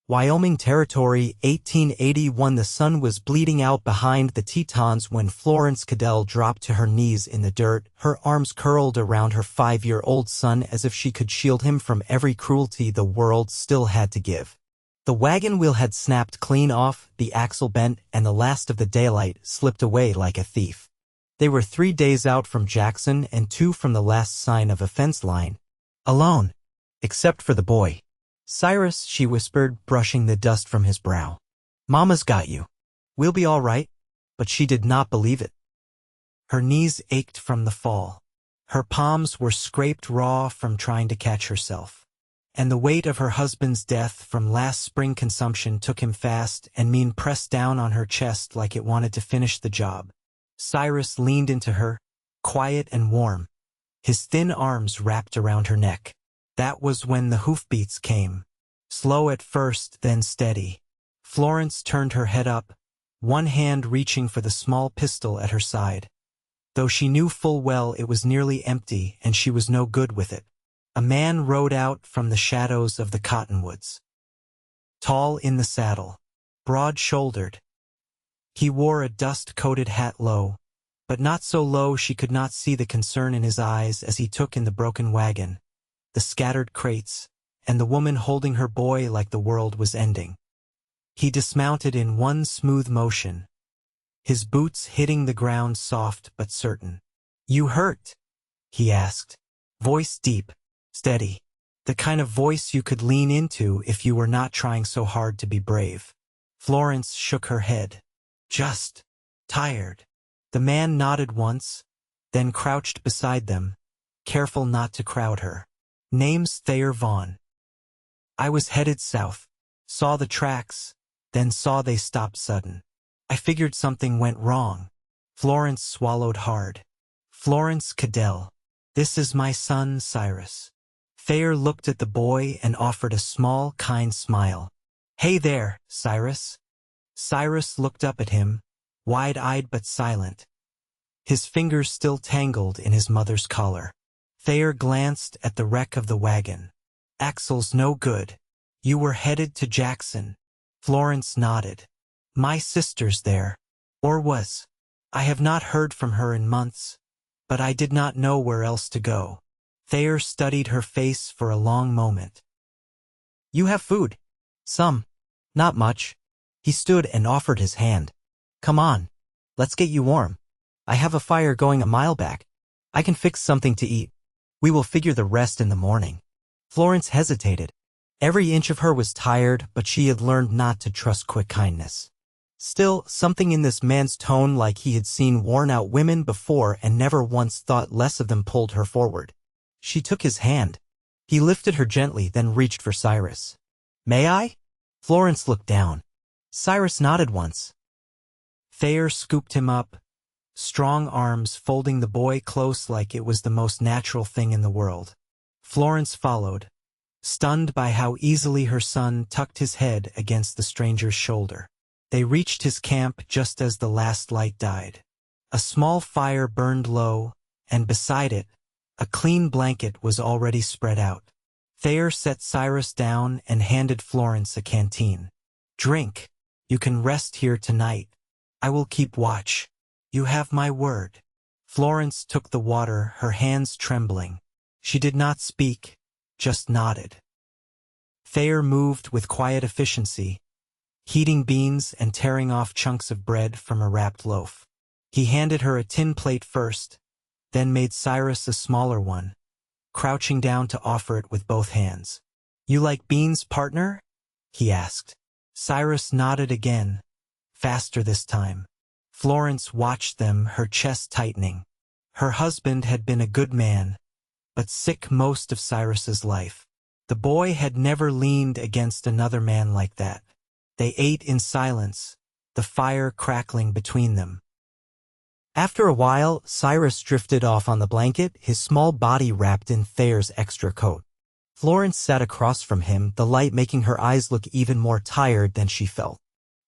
Wyoming Territory, 1881. The sun was bleeding out behind the Tetons when Florence Caddell dropped to her knees in the dirt, her arms curled around her 5-year-old son as if she could shield him from every cruelty the world still had to give. The wagon wheel had snapped clean off, the axle bent, and the last of the daylight slipped away like a thief. They were 3 days out from Jackson and 2 from the last sign of a fence line. Alone. Except for the boy. "Cyrus," she whispered, brushing the dust from his brow. "Mama's got you. We'll be all right." But she did not believe it. Her knees ached from the fall. Her palms were scraped raw from trying to catch herself. And the weight of her husband's death from last spring consumption took him fast and mean pressed down on her chest like it wanted to finish the job. Cyrus leaned into her, quiet and warm, his thin arms wrapped around her neck. That was when the hoofbeats came. Slow at first, then steady. Florence turned her head up, one hand reaching for the small pistol at her side. Though she knew full well it was nearly empty and she was no good with it. A man rode out from the shadows of the cottonwoods. Tall in the saddle, broad-shouldered. He wore a dust-coated hat low, but not so low she could not see the concern in his eyes as he took in the broken wagon, the scattered crates, and the woman holding her boy like the world was ending. He dismounted in one smooth motion, his boots hitting the ground soft but certain. "You hurt?" he asked, voice deep, steady, the kind of voice you could lean into if you were not trying so hard to be brave. Florence shook her head. "Just tired." The man nodded once, then crouched beside them, careful not to crowd her. "Name's Thayer Vaughn. I was headed south, saw the tracks, then saw they stopped sudden. I figured something went wrong." Florence swallowed hard. "Florence Caddell. This is my son, Cyrus." Thayer looked at the boy and offered a small, kind smile. "Hey there, Cyrus." Cyrus looked up at him, wide-eyed but silent, his fingers still tangled in his mother's collar. Thayer glanced at the wreck of the wagon. "Axle's no good. You were headed to Jackson." Florence nodded. "My sister's there. Or was. I have not heard from her in months, but I did not know where else to go." Thayer studied her face for a long moment. "You have food." "Some. Not much." He stood and offered his hand. "Come on. Let's get you warm. I have a fire going a mile back. I can fix something to eat. We will figure the rest in the morning." Florence hesitated. Every inch of her was tired, but she had learned not to trust quick kindness. Still, something in this man's tone, like he had seen worn-out women before and never once thought less of them, pulled her forward. She took his hand. He lifted her gently, then reached for Cyrus. "May I?" Florence looked down. Cyrus nodded once. Thayer scooped him up, strong arms folding the boy close like it was the most natural thing in the world. Florence followed, stunned by how easily her son tucked his head against the stranger's shoulder. They reached his camp just as the last light died. A small fire burned low, and beside it, a clean blanket was already spread out. Thayer set Cyrus down and handed Florence a canteen. "Drink. You can rest here tonight. I will keep watch. You have my word." Florence took the water, her hands trembling. She did not speak, just nodded. Thayer moved with quiet efficiency, heating beans and tearing off chunks of bread from a wrapped loaf. He handed her a tin plate first, then made Cyrus a smaller one, crouching down to offer it with both hands. "You like beans, partner?" he asked. Cyrus nodded again, faster this time. Florence watched them, her chest tightening. Her husband had been a good man, but sick most of Cyrus's life. The boy had never leaned against another man like that. They ate in silence, the fire crackling between them. After a while, Cyrus drifted off on the blanket, his small body wrapped in Thayer's extra coat. Florence sat across from him, the light making her eyes look even more tired than she felt.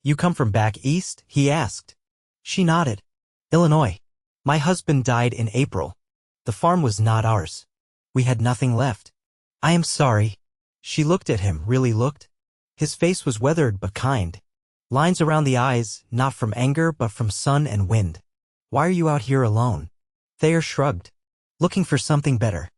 "You come from back east?" he asked. She nodded. "Illinois. My husband died in April. The farm was not ours. We had nothing left." "I am sorry." She looked at him, really looked. His face was weathered but kind. Lines around the eyes, not from anger but from sun and wind. "Why are you out here alone?" Thayer shrugged. "Looking for something better.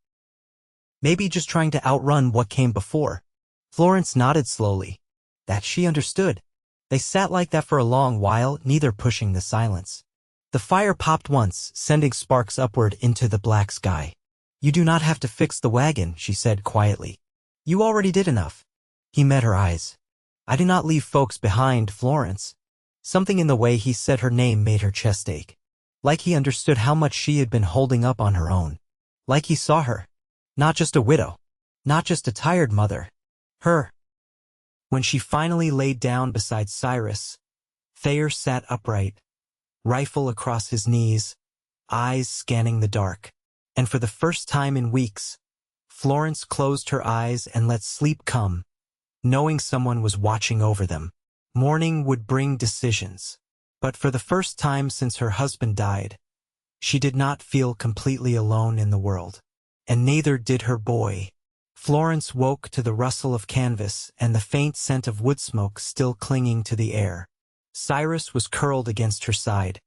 Maybe just trying to outrun what came before." Florence nodded slowly. That she understood. They sat like that for a long while, neither pushing the silence. The fire popped once, sending sparks upward into the black sky. "You do not have to fix the wagon," she said quietly. "You already did enough." He met her eyes. "I do not leave folks behind, Florence." Something in the way he said her name made her chest ache. Like he understood how much she had been holding up on her own. Like he saw her. Not just a widow. Not just a tired mother. Her. When she finally laid down beside Cyrus, Thayer sat upright, rifle across his knees, eyes scanning the dark. And for the first time in weeks, Florence closed her eyes and let sleep come, knowing someone was watching over them. Morning would bring decisions. But for the first time since her husband died, she did not feel completely alone in the world. And neither did her boy. Florence woke to the rustle of canvas and the faint scent of wood smoke still clinging to the air. Cyrus was curled against her side,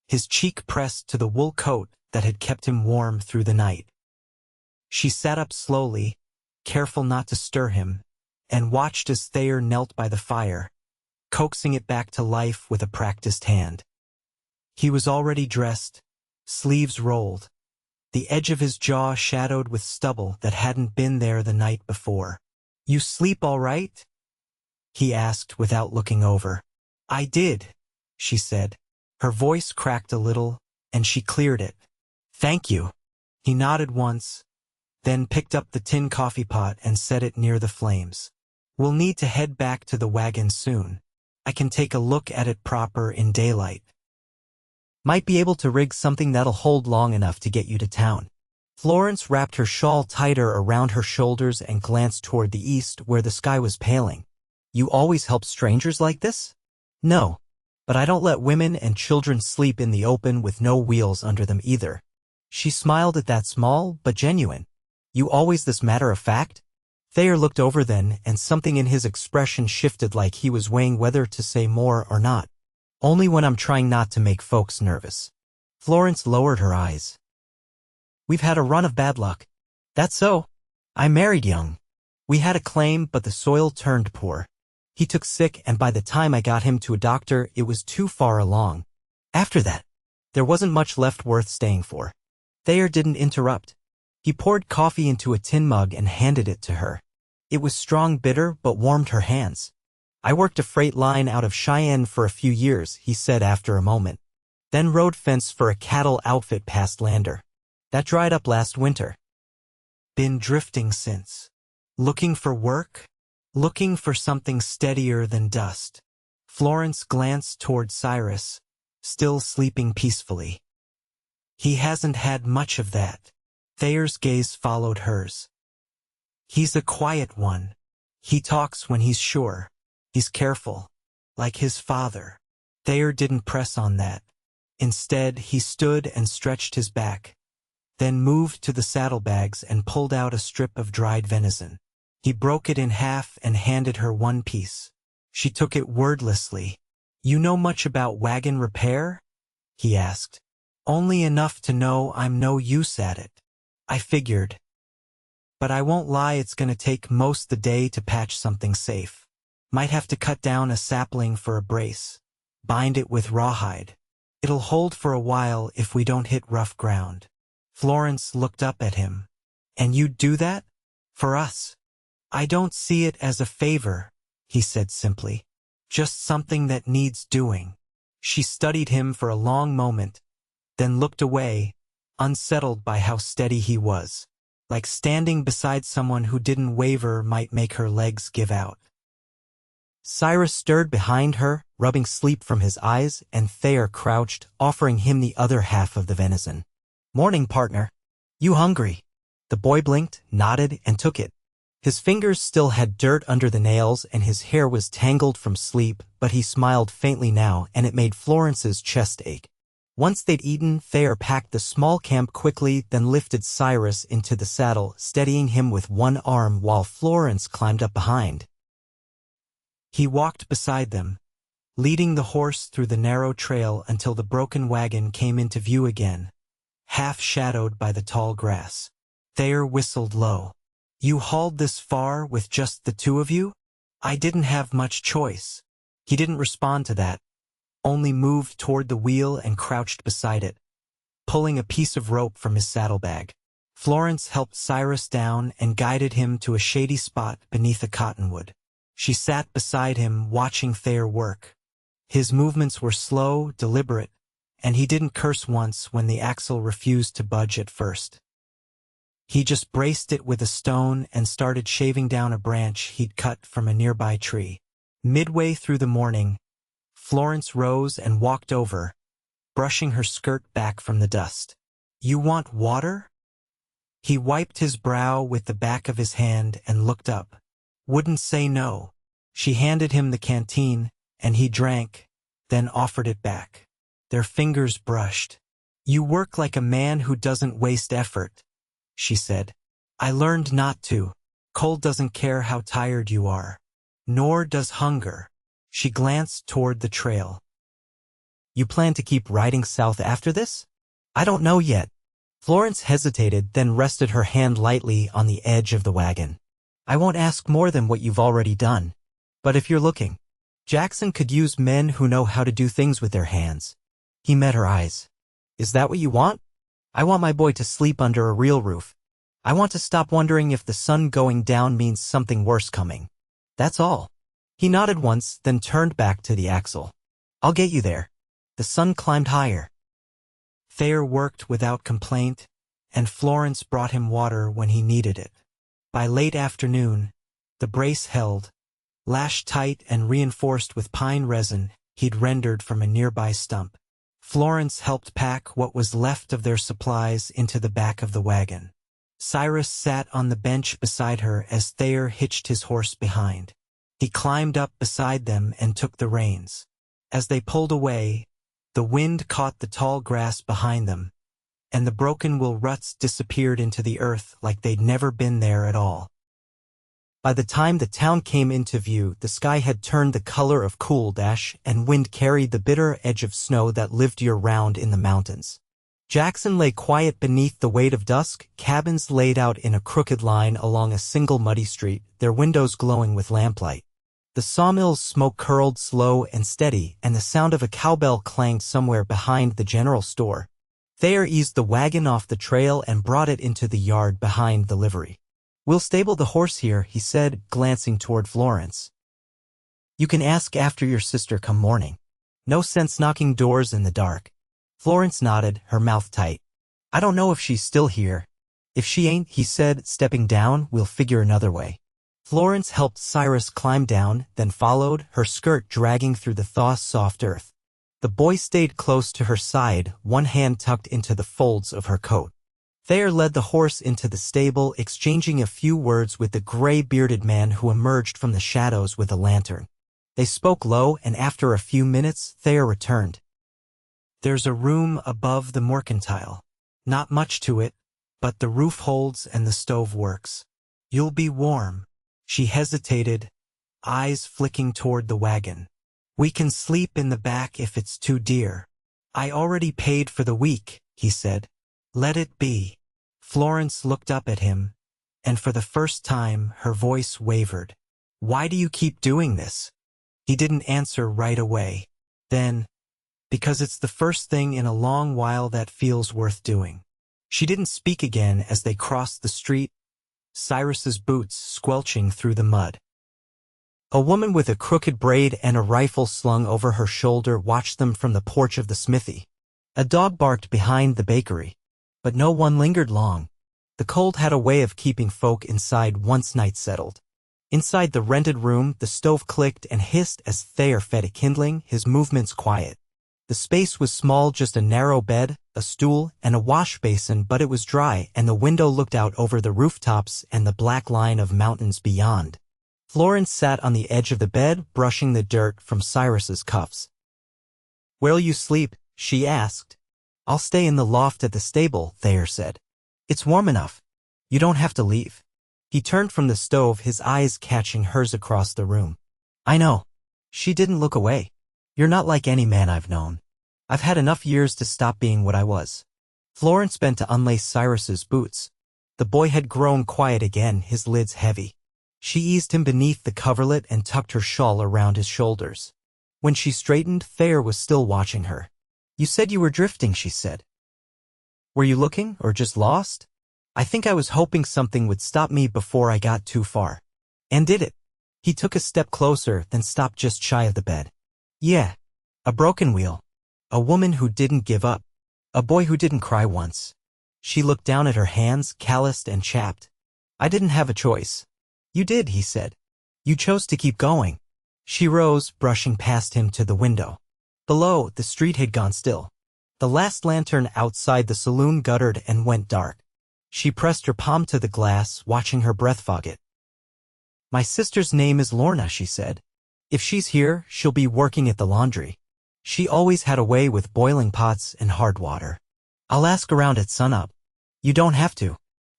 his cheek pressed to the wool coat that had kept him warm through the night. She sat up slowly, careful not to stir him, and watched as Thayer knelt by the fire, coaxing it back to life with a practiced hand. He was already dressed, sleeves rolled, the edge of his jaw shadowed with stubble that hadn't been there the night before. "You sleep all right?" he asked without looking over. "I did," she said. Her voice cracked a little, and she cleared it. "Thank you." He nodded once, then picked up the tin coffee pot and set it near the flames. "We'll need to head back to the wagon soon. I can take a look at it proper in daylight. Might be able to rig something that'll hold long enough to get you to town." Florence wrapped her shawl tighter around her shoulders and glanced toward the east where the sky was paling. "You always help strangers like this?" "No, but I don't let women and children sleep in the open with no wheels under them either." She smiled at that small but genuine. "You always this matter of fact?" Thayer looked over then, and something in his expression shifted like he was weighing whether to say more or not. "Only when I'm trying not to make folks nervous." Florence lowered her eyes. "We've had a run of bad luck." "That's so. I married young. We had a claim, but the soil turned poor. He took sick, and by the time I got him to a doctor, it was too far along. After that, there wasn't much left worth staying for." Thayer didn't interrupt. He poured coffee into a tin mug and handed it to her. It was strong bitter, but warmed her hands. "I worked a freight line out of Cheyenne for a few years," he said after a moment. "Then rode fence for a cattle outfit past Lander. That dried up last winter. Been drifting since. Looking for work? Looking for something steadier than dust." Florence glanced toward Cyrus, still sleeping peacefully. "He hasn't had much of that." Thayer's gaze followed hers. "He's a quiet one. He talks when he's sure. He's careful, like his father." Thayer didn't press on that. Instead, he stood and stretched his back, then moved to the saddlebags and pulled out a strip of dried venison. He broke it in half and handed her one piece. She took it wordlessly. "You know much about wagon repair?" he asked. "Only enough to know I'm no use at it." "I figured. But I won't lie, it's gonna take most the day to patch something safe. Might have to cut down a sapling for a brace. Bind it with rawhide. It'll hold for a while if we don't hit rough ground." Florence looked up at him. "And you'd do that? For us?" "I don't see it as a favor," he said simply. "Just something that needs doing." She studied him for a long moment, then looked away, unsettled by how steady he was. Like standing beside someone who didn't waver might make her legs give out. Cyrus stirred behind her, rubbing sleep from his eyes, and Thayer crouched, offering him the other half of the venison. "Morning, partner. You hungry?" The boy blinked, nodded, and took it. His fingers still had dirt under the nails, and his hair was tangled from sleep, but he smiled faintly now, and it made Florence's chest ache. Once they'd eaten, Thayer packed the small camp quickly, then lifted Cyrus into the saddle, steadying him with one arm while Florence climbed up behind. He walked beside them, leading the horse through the narrow trail until the broken wagon came into view again, half shadowed by the tall grass. Thayer whistled low. You hauled this far with just the two of you? I didn't have much choice. He didn't respond to that, only moved toward the wheel and crouched beside it, pulling a piece of rope from his saddlebag. Florence helped Cyrus down and guided him to a shady spot beneath a cottonwood. She sat beside him, watching Thayer work. His movements were slow, deliberate, and he didn't curse once when the axle refused to budge at first. He just braced it with a stone and started shaving down a branch he'd cut from a nearby tree. Midway through the morning, Florence rose and walked over, brushing her skirt back from the dust. You want water? He wiped his brow with the back of his hand and looked up. Wouldn't say no. She handed him the canteen, and he drank, then offered it back. Their fingers brushed. You work like a man who doesn't waste effort, she said. I learned not to. Cold doesn't care how tired you are. Nor does hunger. She glanced toward the trail. You plan to keep riding south after this? I don't know yet. Florence hesitated, then rested her hand lightly on the edge of the wagon. I won't ask more than what you've already done. But if you're looking, Jackson could use men who know how to do things with their hands. He met her eyes. Is that what you want? I want my boy to sleep under a real roof. I want to stop wondering if the sun going down means something worse coming. That's all. He nodded once, then turned back to the axle. I'll get you there. The sun climbed higher. Thayer worked without complaint, and Florence brought him water when he needed it. By late afternoon, the brace held, lashed tight and reinforced with pine resin he'd rendered from a nearby stump. Florence helped pack what was left of their supplies into the back of the wagon. Cyrus sat on the bench beside her as Thayer hitched his horse behind. He climbed up beside them and took the reins. As they pulled away, the wind caught the tall grass behind them, and the broken wheel ruts disappeared into the earth like they'd never been there at all. By the time the town came into view, the sky had turned the color of cool ash, and wind carried the bitter edge of snow that lived year-round in the mountains. Jackson lay quiet beneath the weight of dusk, cabins laid out in a crooked line along a single muddy street, their windows glowing with lamplight. The sawmill's smoke curled slow and steady, and the sound of a cowbell clanged somewhere behind the general store. Thayer eased the wagon off the trail and brought it into the yard behind the livery. We'll stable the horse here, he said, glancing toward Florence. You can ask after your sister come morning. No sense knocking doors in the dark. Florence nodded, her mouth tight. I don't know if she's still here. If she ain't, he said, stepping down, we'll figure another way. Florence helped Cyrus climb down, then followed, her skirt dragging through the thaw-soft earth. The boy stayed close to her side, one hand tucked into the folds of her coat. Thayer led the horse into the stable, exchanging a few words with the gray-bearded man who emerged from the shadows with a lantern. They spoke low, and after a few minutes, Thayer returned. There's a room above the mercantile. Not much to it, but the roof holds and the stove works. You'll be warm. She hesitated, eyes flicking toward the wagon. We can sleep in the back if it's too dear. I already paid for the week, he said. Let it be. Florence looked up at him, and for the first time her voice wavered. Why do you keep doing this? He didn't answer right away. Then, because it's the first thing in a long while that feels worth doing. She didn't speak again as they crossed the street, Cyrus's boots squelching through the mud. A woman with a crooked braid and a rifle slung over her shoulder watched them from the porch of the smithy. A dog barked behind the bakery. But no one lingered long. The cold had a way of keeping folk inside once night settled. Inside the rented room, the stove clicked and hissed as Thayer fed it kindling, his movements quiet. The space was small, just a narrow bed, a stool, and a wash basin, but it was dry, and the window looked out over the rooftops and the black line of mountains beyond. Florence sat on the edge of the bed, brushing the dirt from Cyrus's cuffs. Where'll you sleep? She asked. I'll stay in the loft at the stable, Thayer said. It's warm enough. You don't have to leave. He turned from the stove, his eyes catching hers across the room. I know. She didn't look away. You're not like any man I've known. I've had enough years to stop being what I was. Florence bent to unlace Cyrus's boots. The boy had grown quiet again, his lids heavy. She eased him beneath the coverlet and tucked her shawl around his shoulders. When she straightened, Thayer was still watching her. You said you were drifting, she said. Were you looking, or just lost? I think I was hoping something would stop me before I got too far. And did it? He took a step closer, then stopped just shy of the bed. Yeah. A broken wheel. A woman who didn't give up. A boy who didn't cry once. She looked down at her hands, calloused and chapped. I didn't have a choice. You did, he said. You chose to keep going. She rose, brushing past him to the window. Below, the street had gone still. The last lantern outside the saloon guttered and went dark. She pressed her palm to the glass, watching her breath fog it. My sister's name is Lorna, she said. If she's here, she'll be working at the laundry. She always had a way with boiling pots and hard water. I'll ask around at sunup. You don't have to.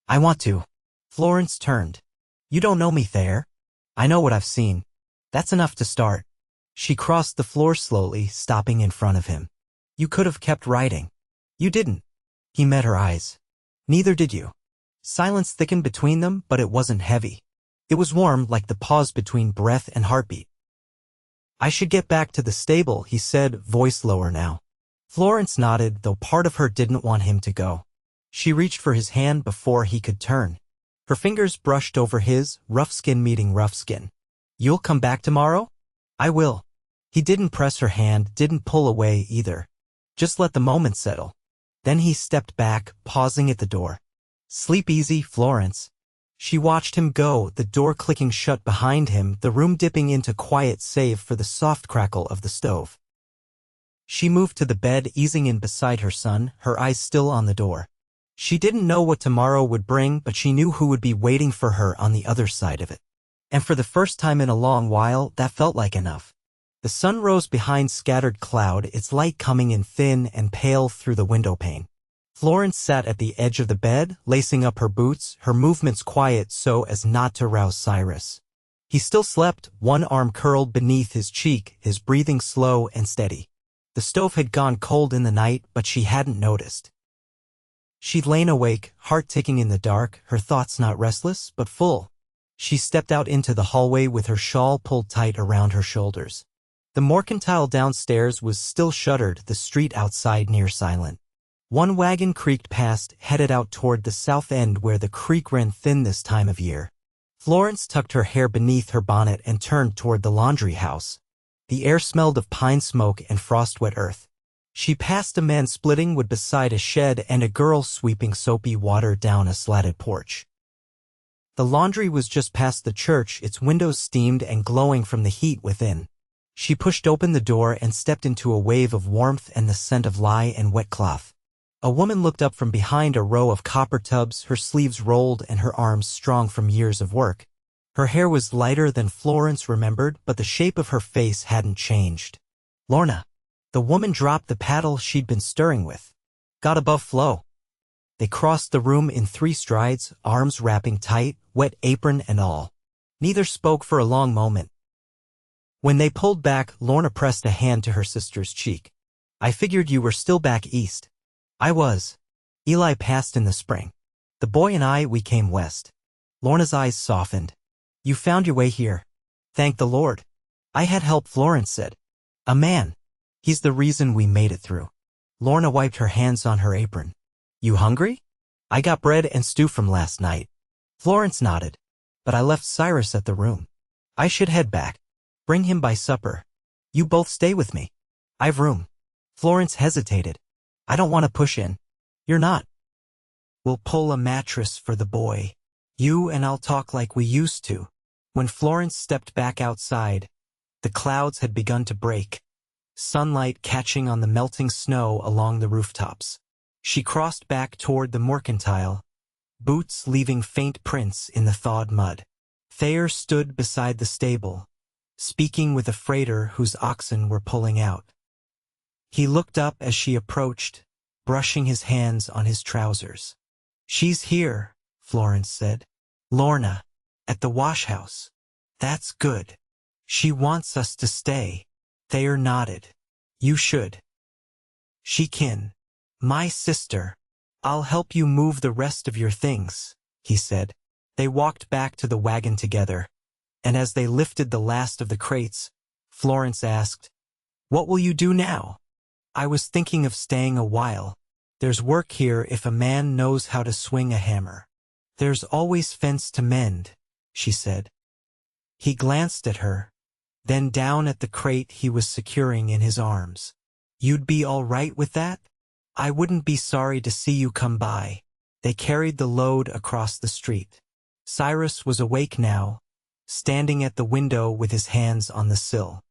I want to. Florence turned. You don't know me, Thayer. I know what I've seen. That's enough to start. She crossed the floor slowly, stopping in front of him. You could have kept writing. You didn't. He met her eyes. Neither did you. Silence thickened between them, but it wasn't heavy. It was warm, like the pause between breath and heartbeat. I should get back to the stable, he said, voice lower now. Florence nodded, though part of her didn't want him to go. She reached for his hand before he could turn. Her fingers brushed over his, rough skin meeting rough skin. You'll come back tomorrow? I will. He didn't press her hand, didn't pull away either. Just let the moment settle. Then he stepped back, pausing at the door. Sleep easy, Florence. She watched him go, the door clicking shut behind him, the room dipping into quiet save for the soft crackle of the stove. She moved to the bed, easing in beside her son, her eyes still on the door. She didn't know what tomorrow would bring, but she knew who would be waiting for her on the other side of it. And for the first time in a long while, that felt like enough. The sun rose behind scattered cloud, its light coming in thin and pale through the window pane. Florence sat at the edge of the bed, lacing up her boots, her movements quiet so as not to rouse Cyrus. He still slept, one arm curled beneath his cheek, his breathing slow and steady. The stove had gone cold in the night, but she hadn't noticed. She'd lain awake, heart ticking in the dark, her thoughts not restless, but full. She stepped out into the hallway with her shawl pulled tight around her shoulders. The mercantile downstairs was still shuttered, the street outside near silent. One wagon creaked past, headed out toward the south end where the creek ran thin this time of year. Florence tucked her hair beneath her bonnet and turned toward the laundry house. The air smelled of pine smoke and frost-wet earth. She passed a man splitting wood beside a shed and a girl sweeping soapy water down a slatted porch. The laundry was just past the church, its windows steamed and glowing from the heat within. She pushed open the door and stepped into a wave of warmth and the scent of lye and wet cloth. A woman looked up from behind a row of copper tubs, her sleeves rolled and her arms strong from years of work. Her hair was lighter than Florence remembered, but the shape of her face hadn't changed. Lorna. The woman dropped the paddle she'd been stirring with. Got above flow. They crossed the room in 3 strides, arms wrapping tight, wet apron and all. Neither spoke for a long moment. When they pulled back, Lorna pressed a hand to her sister's cheek. I figured you were still back east. I was. Eli passed in the spring. The boy and we came west. Lorna's eyes softened. You found your way here. Thank the Lord. I had help, Florence said. A man. He's the reason we made it through. Lorna wiped her hands on her apron. You hungry? I got bread and stew from last night. Florence nodded. But I left Cyrus at the room. I should head back. Bring him by supper. You both stay with me. I've room. Florence hesitated. I don't want to push in. You're not. We'll pull a mattress for the boy. You and I'll talk like we used to. When Florence stepped back outside, the clouds had begun to break, sunlight catching on the melting snow along the rooftops. She crossed back toward the mercantile, boots leaving faint prints in the thawed mud. Thayer stood beside the stable, speaking with a freighter whose oxen were pulling out. He looked up as she approached, brushing his hands on his trousers. She's here, Florence said. Lorna, at the wash house. That's good. She wants us to stay. Thayer nodded. You should. She can. My sister. I'll help you move the rest of your things, he said. They walked back to the wagon together, and as they lifted the last of the crates, Florence asked, What will you do now? I was thinking of staying a while. There's work here if a man knows how to swing a hammer. There's always fence to mend, she said. He glanced at her, then down at the crate he was securing in his arms. You'd be all right with that? I wouldn't be sorry to see you come by. They carried the load across the street. Cyrus was awake now, standing at the window with his hands on the sill.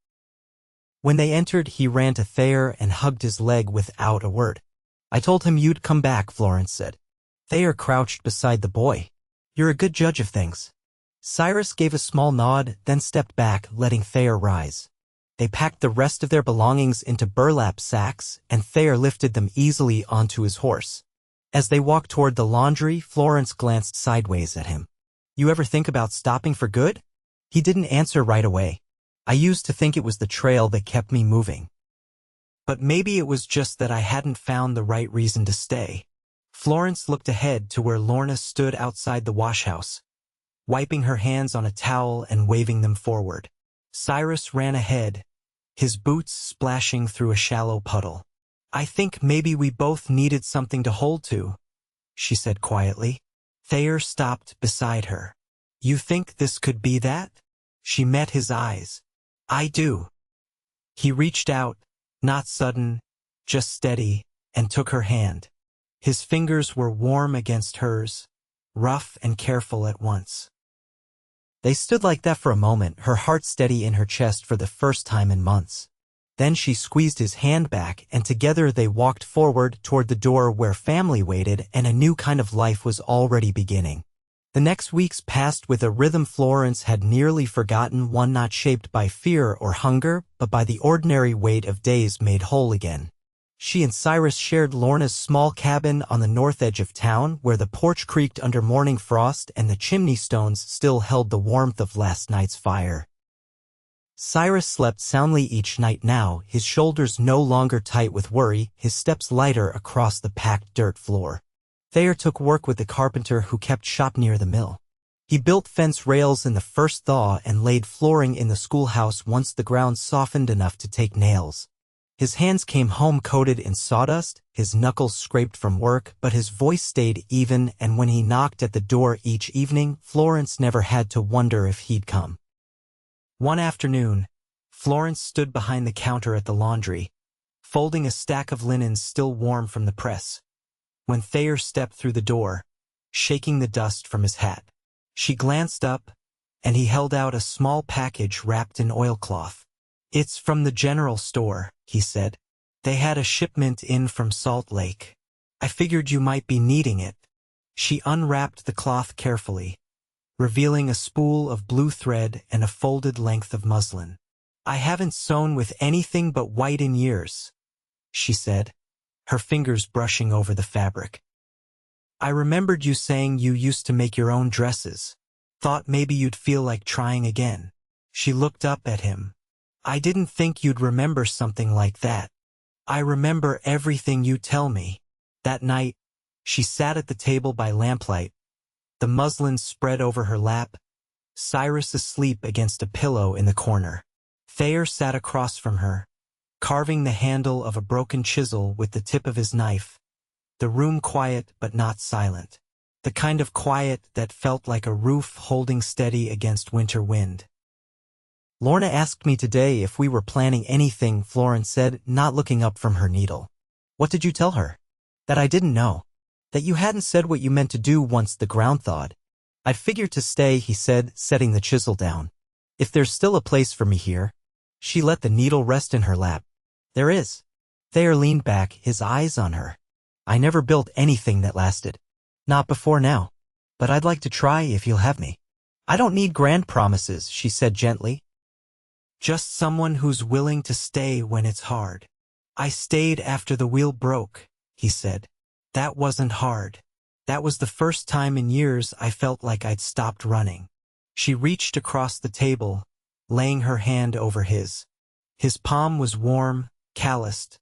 When they entered, he ran to Thayer and hugged his leg without a word. I told him you'd come back, Florence said. Thayer crouched beside the boy. You're a good judge of things. Cyrus gave a small nod, then stepped back, letting Thayer rise. They packed the rest of their belongings into burlap sacks, and Thayer lifted them easily onto his horse. As they walked toward the laundry, Florence glanced sideways at him. You ever think about stopping for good? He didn't answer right away. I used to think it was the trail that kept me moving. But maybe it was just that I hadn't found the right reason to stay. Florence looked ahead to where Lorna stood outside the washhouse, wiping her hands on a towel and waving them forward. Cyrus ran ahead, his boots splashing through a shallow puddle. I think maybe we both needed something to hold to, she said quietly. Thayer stopped beside her. You think this could be that? She met his eyes. I do. He reached out, not sudden, just steady, and took her hand. His fingers were warm against hers, rough and careful at once. They stood like that for a moment, her heart steady in her chest for the first time in months. Then she squeezed his hand back, and together they walked forward toward the door where family waited and a new kind of life was already beginning. The next weeks passed with a rhythm Florence had nearly forgotten, one not shaped by fear or hunger, but by the ordinary weight of days made whole again. She and Cyrus shared Lorna's small cabin on the north edge of town, where the porch creaked under morning frost and the chimney stones still held the warmth of last night's fire. Cyrus slept soundly each night now, his shoulders no longer tight with worry, his steps lighter across the packed dirt floor. Thayer took work with the carpenter who kept shop near the mill. He built fence rails in the first thaw and laid flooring in the schoolhouse once the ground softened enough to take nails. His hands came home coated in sawdust, his knuckles scraped from work, but his voice stayed even, and when he knocked at the door each evening, Florence never had to wonder if he'd come. One afternoon, Florence stood behind the counter at the laundry, folding a stack of linens still warm from the press, when Thayer stepped through the door, shaking the dust from his hat. She glanced up, and he held out a small package wrapped in oilcloth. It's from the general store, he said. They had a shipment in from Salt Lake. I figured you might be needing it. She unwrapped the cloth carefully, revealing a spool of blue thread and a folded length of muslin. I haven't sewn with anything but white in years, she said, her fingers brushing over the fabric. I remembered you saying you used to make your own dresses. Thought maybe you'd feel like trying again. She looked up at him. I didn't think you'd remember something like that. I remember everything you tell me. That night, she sat at the table by lamplight, the muslin spread over her lap, Cyrus asleep against a pillow in the corner. Thayer sat across from her, carving the handle of a broken chisel with the tip of his knife, the room quiet but not silent, the kind of quiet that felt like a roof holding steady against winter wind. Lorna asked me today if we were planning anything, Florence said, not looking up from her needle. What did you tell her? That I didn't know. That you hadn't said what you meant to do once the ground thawed. I'd figured to stay, he said, setting the chisel down. If there's still a place for me here. She let the needle rest in her lap. There is. Thayer leaned back, his eyes on her. I never built anything that lasted. Not before now. But I'd like to try if you'll have me. I don't need grand promises, she said gently. Just someone who's willing to stay when it's hard. I stayed after the wheel broke, he said. That wasn't hard. That was the first time in years I felt like I'd stopped running. She reached across the table, laying her hand over his. His palm was warm, calloused,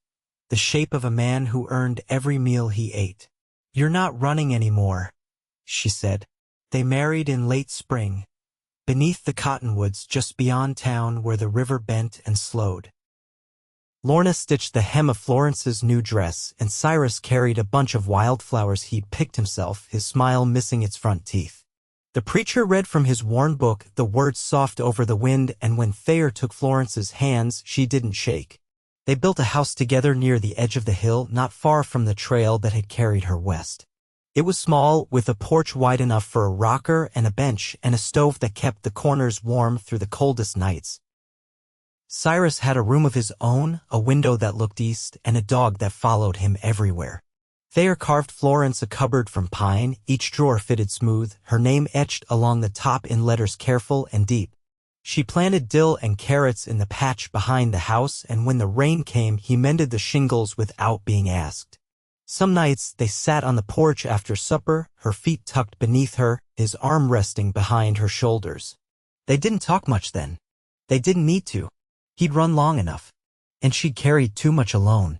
the shape of a man who earned every meal he ate. "You're not running anymore," she said. They married in late spring, beneath the cottonwoods just beyond town where the river bent and slowed. Lorna stitched the hem of Florence's new dress, and Cyrus carried a bunch of wildflowers he'd picked himself, his smile missing its front teeth. The preacher read from his worn book, the words soft over the wind, and when Thayer took Florence's hands, she didn't shake. They built a house together near the edge of the hill, not far from the trail that had carried her west. It was small, with a porch wide enough for a rocker and a bench, and a stove that kept the corners warm through the coldest nights. Cyrus had a room of his own, a window that looked east, and a dog that followed him everywhere. Thayer carved Florence a cupboard from pine, each drawer fitted smooth, her name etched along the top in letters careful and deep. She planted dill and carrots in the patch behind the house, and when the rain came, he mended the shingles without being asked. Some nights they sat on the porch after supper, her feet tucked beneath her, his arm resting behind her shoulders. They didn't talk much then. They didn't need to. He'd run long enough, and she'd carried too much alone.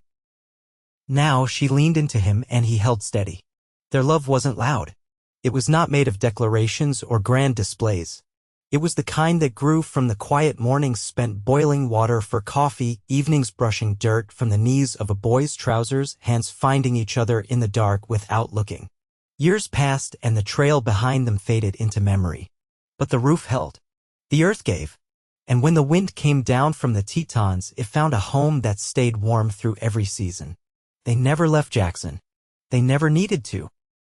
Now she leaned into him and he held steady. Their love wasn't loud. It was not made of declarations or grand displays. It was the kind that grew from the quiet mornings spent boiling water for coffee, evenings brushing dirt from the knees of a boy's trousers, hands finding each other in the dark without looking. Years passed and the trail behind them faded into memory. But the roof held. The earth gave. And when the wind came down from the Tetons, it found a home that stayed warm through every season. They never left Jackson. They never needed to.